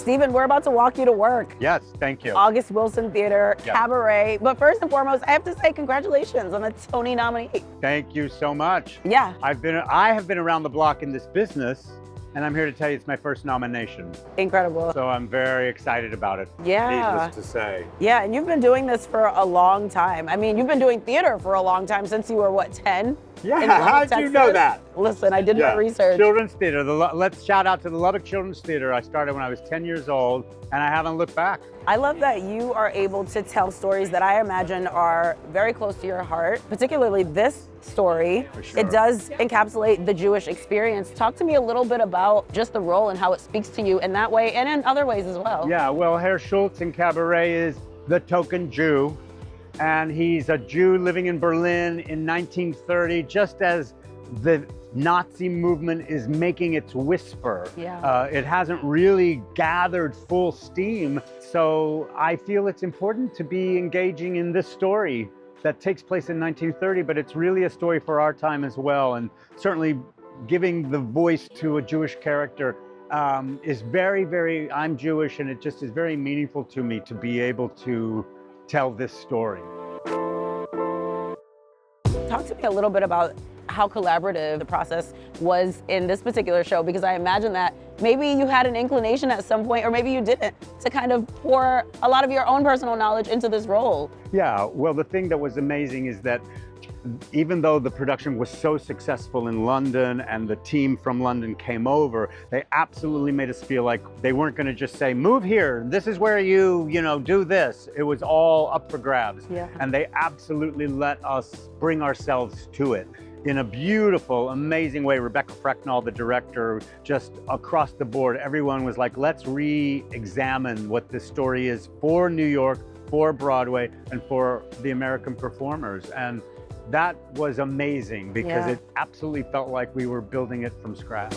Steven, we're about to walk you to work. Yes, thank you. August Wilson Theater, Yep. Cabaret. But first and foremost, I have to say congratulations on the Tony nominee. Thank you so much. Yeah. I have been around the block in this business, and I'm here to tell you it's my first nomination. Incredible. So I'm very excited about it. Yeah. Needless to say. Yeah, and you've been doing this for a long time. I mean, you've been doing theater for a long time since you were, what, 10? Yeah, In Lubbock, how'd you know Texas? that? Listen, I did my research. Children's Theater. Let's shout out to the Lubbock Children's Theater. I started when I was 10 years old, and I haven't looked back. I love that you are able to tell stories that I imagine are very close to your heart, particularly this story. For sure. It does encapsulate the Jewish experience. Talk to me a little bit about just the role and how it speaks to you in that way and in other ways as well. Yeah, well, Herr Schultz in Cabaret is the token Jew, and he's a Jew living in Berlin in 1930, just as the Nazi movement is making its whisper. Yeah. It hasn't really gathered full steam, so I feel it's important to be engaging in this story that takes place in 1930, but it's really a story for our time as well, and certainly giving the voice to a Jewish character is very, very, I'm Jewish, and it just is very meaningful to me to be able to tell this story. Talk to me a little bit about how collaborative the process was in this particular show, because I imagine that maybe you had an inclination at some point, or maybe you didn't, to kind of pour a lot of your own personal knowledge into this role. Yeah, well, the thing that was amazing is that even though the production was so successful in London and the team from London came over, they absolutely made us feel like they weren't going to just say, move here, this is where you do this. It was all up for grabs. Yeah. And they absolutely let us bring ourselves to it in a beautiful, amazing way. Rebecca Frecknell, the director, just across the board, everyone was like, let's re-examine what this story is for New York, for Broadway, and for the American performers. And that was amazing because Yeah. it absolutely felt like we were building it from scratch.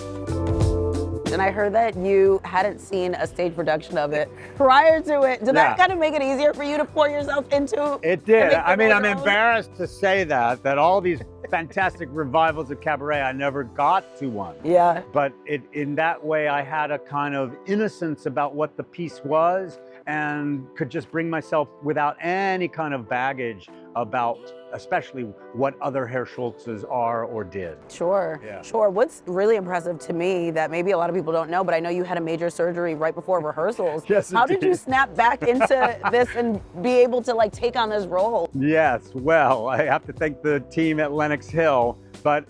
And I heard that you hadn't seen a stage production of it prior to it. Did that kind of make it easier for you to pour yourself into? It did. I mean, I'm your own? embarrassed to say that all these fantastic revivals of Cabaret, I never got to one. Yeah. But in that way, I had a kind of innocence about what the piece was and could just bring myself without any kind of baggage about especially what other Herr Schultzes are or did. Sure, Yeah. sure. What's really impressive to me that maybe a lot of people don't know, but I know you had a major surgery right before rehearsals. Yes, How did you snap back into this and be able to like take on this role? Yes, well, I have to thank the team at Lenox Hill. But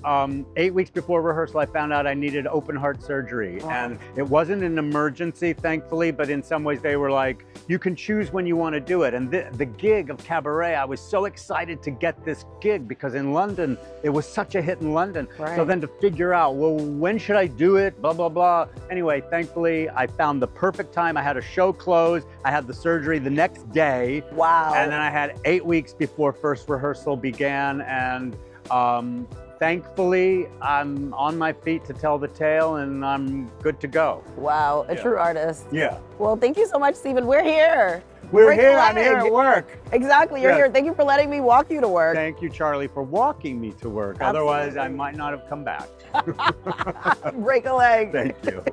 8 weeks before rehearsal, I found out I needed open heart surgery. Wow. And it wasn't an emergency, thankfully, but in some ways they were like, you can choose when you want to do it. And the gig of Cabaret, I was so excited to get this gig because in London, it was such a hit in London. Right. So then to figure out, well, when should I do it, blah, blah, blah. Anyway, thankfully, I found the perfect time. I had a show close. I had the surgery the next day. Wow. And then I had 8 weeks before first rehearsal began. And thankfully, I'm on my feet to tell the tale and I'm good to go. Wow, a Yeah. true artist. Yeah. Well, thank you so much, Steven. We're here. We're Break a here, I'm here leg. at work. Exactly, you're Yeah. here. Thank you for letting me walk you to work. Thank you, Charlie, for walking me to work. Absolutely. Otherwise, I might not have come back. Break a leg. Thank you.